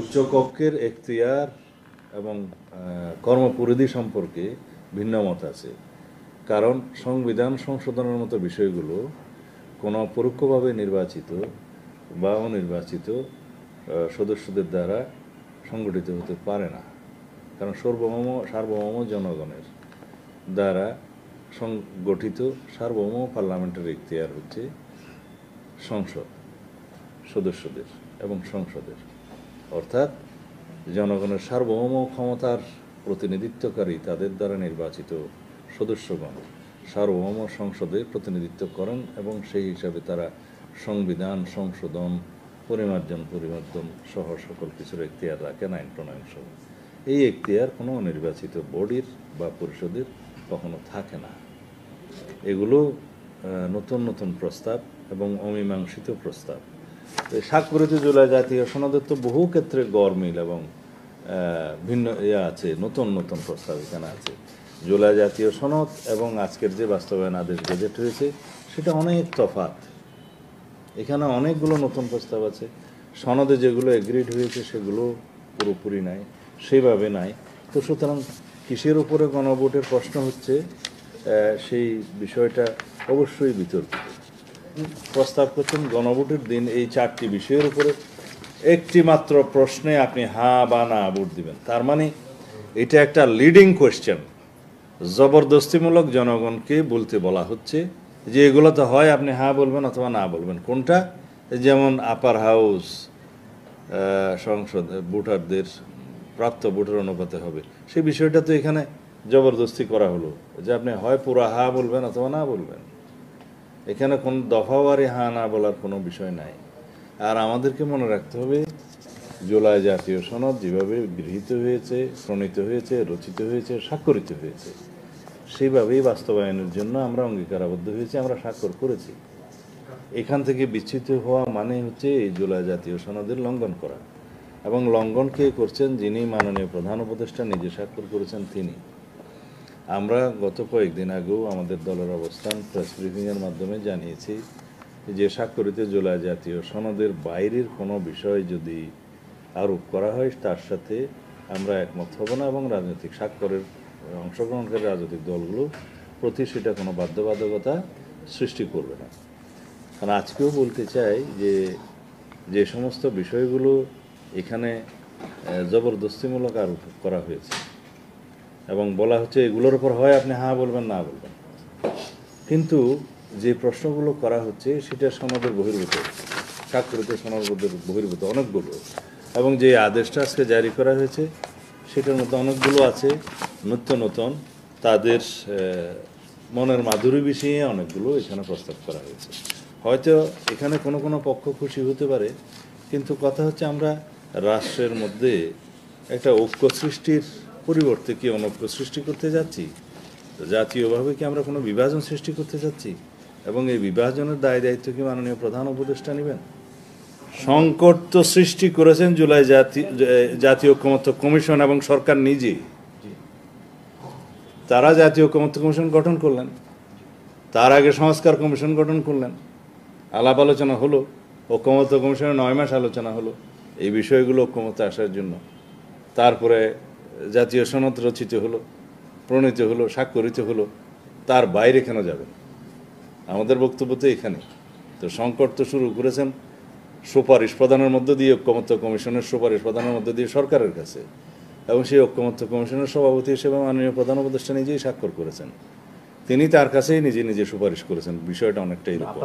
উচ্চকক্ষের এখতিয়ার এবং কর্মপরিধি সম্পর্কে ভিন্ন মত আছে। কারণ সংবিধান সংশোধনের মতো বিষয়গুলো কোনো পরোক্ষভাবে নির্বাচিত বা অনির্বাচিত সদস্যদের দ্বারা সংগঠিত হতে পারে না। কারণ সার্বভৌম জনগণের দ্বারা সংগঠিত সার্বভৌম পার্লামেন্টের এখতিয়ার হচ্ছে সংসদ সদস্যদের এবং সংসদের, অর্থাৎ জনগণের সার্বভৌম ক্ষমতার প্রতিনিধিত্বকারী তাদের দ্বারা নির্বাচিত সদস্যগণ সার্বভৌম সংসদে প্রতিনিধিত্ব করেন এবং সেই হিসাবে তারা সংবিধান সংশোধন পরিমার্জন সহ সকল কিছুর এখতিয়ার রাখেন, আইন প্রণয়ন সহ। এই এখতিয়ার কোনো নির্বাচিত বডির বা পরিষদের কখনো থাকে না। এগুলো নতুন নতুন প্রস্তাব এবং অমীমাংসিত প্রস্তাব। স্বাক্ষরিত জুলাই জাতীয় সনদের তো বহু ক্ষেত্রে গরমিল এবং ভিন্ন আছে, নতুন নতুন প্রস্তাব এখানে আছে। জুলাই জাতীয় সনদ এবং আজকের যে বাস্তবায়ন আদেশ গেজেট হয়েছে সেটা অনেক তফাৎ। এখানে অনেকগুলো নতুন প্রস্তাব আছে। সনদে যেগুলো এগ্রিড হয়েছে সেগুলো পুরোপুরি নাই, সেইভাবে নাই। তো সুতরাং কিসের উপরে গণভোটের প্রশ্ন হচ্ছে সেই বিষয়টা অবশ্যই বিতর্কিত। প্রস্তাব করছেন গণভোটের দিন এই 4টি বিষয়ের উপরে একটি মাত্র প্রশ্নে আপনি হ্যাঁ বা না ভোট দিবেন। তার মানে এটা একটা লিডিং কোয়েশ্চেন, জবরদস্তিমূলক জনগণকে বলতে বলা হচ্ছে যে এগুলো তো হয় আপনি হ্যাঁ বলবেন অথবা না বলবেন। কোনটা? যেমন আপার হাউস সংসদ ভোটারদের প্রাপ্ত ভোটের অনুপাতে হবে, সেই বিষয়টা তো এখানে জবরদস্তি করা হলো যে আপনি হয় পুরো হ্যাঁ বলবেন অথবা না বলবেন। এখানে কোন দফাওয়ারি হ্যাঁ না বলার কোনো বিষয় নাই। আর আমাদেরকে মনে রাখতে হবে জুলাই জাতীয় সনদ যেভাবে গৃহীত হয়েছে, প্রণীত হয়েছে, রচিত হয়েছে, স্বাক্ষরিত হয়েছে, সেইভাবেই বাস্তবায়নের জন্য আমরা অঙ্গীকারাবদ্ধ হয়েছি, আমরা স্বাক্ষর করেছি। এখান থেকে বিচ্যুত হওয়া মানে হচ্ছে এই জুলাই জাতীয় সনদের লঙ্ঘন করা, এবং লঙ্ঘন কে করছেন? যিনি মাননীয় প্রধান উপদেষ্টা নিজে স্বাক্ষর করেছেন তিনি। আমরা গত কয়েকদিন আগেও আমাদের দলের অবস্থান প্রেস ব্রিফিংয়ের মাধ্যমে জানিয়েছি যে স্বাক্ষরিত জুলাই জাতীয় সনদের বাইরের কোনো বিষয় যদি আরোপ করা হয় তার সাথে আমরা একমত হব না, এবং রাজনৈতিক স্বাক্ষরের অংশগ্রহণকারী রাজনৈতিক দলগুলো প্রতি সেটা কোনো বাধ্যবাধকতা সৃষ্টি করবে না। কারণ আজকেও বলতে চাই যে সমস্ত বিষয়গুলো এখানে জবরদস্তিমূলক আরোপ করা হয়েছে এবং বলা হচ্ছে এগুলোর উপর হয় আপনি হ্যাঁ বলবেন না বলবেন, কিন্তু যে প্রশ্নগুলো করা হচ্ছে সেটা সনদের বহির্ভূত, স্বাক্ষরিত সনদের বহির্ভূত অনেকগুলো, এবং যে আদেশটা আজকে জারি করা হয়েছে সেটার মধ্যে অনেকগুলো আছে নিত্য নতুন, তাদের মনের মাধুরী বিষয়ে অনেকগুলো এখানে প্রস্তাব করা হয়েছে। হয়তো এখানে কোনো কোনো পক্ষ খুশি হতে পারে, কিন্তু কথা হচ্ছে আমরা রাষ্ট্রের মধ্যে একটা ঐক্য সৃষ্টির পরিবর্তে কি অনৈক্য সৃষ্টি করতে যাচ্ছি? জাতীয়ভাবে কি আমরা কোনো বিভাজন সৃষ্টি করতে যাচ্ছি? এবং এই বিভাজনের দায় দায়িত্ব কি মাননীয় প্রধান উপদেষ্টা নেবেন? সংকট তো সৃষ্টি করেছেন জুলাই জাতীয় ঐকমত্য কমিশন এবং সরকার নিজে। তারা জাতীয় ঐকমত্য কমিশন গঠন করলেন, তার আগে সংস্কার কমিশন গঠন করলেন, আলাপ আলোচনা হলো, ঐকমত্য কমিশনের 9 মাস আলোচনা হলো এই বিষয়গুলো ঐকমত্যে আসার জন্য। তারপরে জাতীয় সনদ রচিত হলো, প্রণীত হলো, স্বাক্ষরিত হলো, তার বাইরে কেন যাবেন? আমাদের বক্তব্য তো এখানে। তো সংকট তো শুরু করেছেন সুপারিশ প্রদানের মধ্য দিয়ে, ঐকমত্য কমিশনের সুপারিশ প্রদানের মধ্য দিয়ে সরকারের কাছে, এবং সেই ঐকমত্য কমিশনের সভাপতি হিসেবে মাননীয় প্রধান উপদেষ্টা নিজেই স্বাক্ষর করেছেন। তিনি তার কাছেই নিজে নিজে সুপারিশ করেছেন। বিষয়টা অনেকটা এরকম।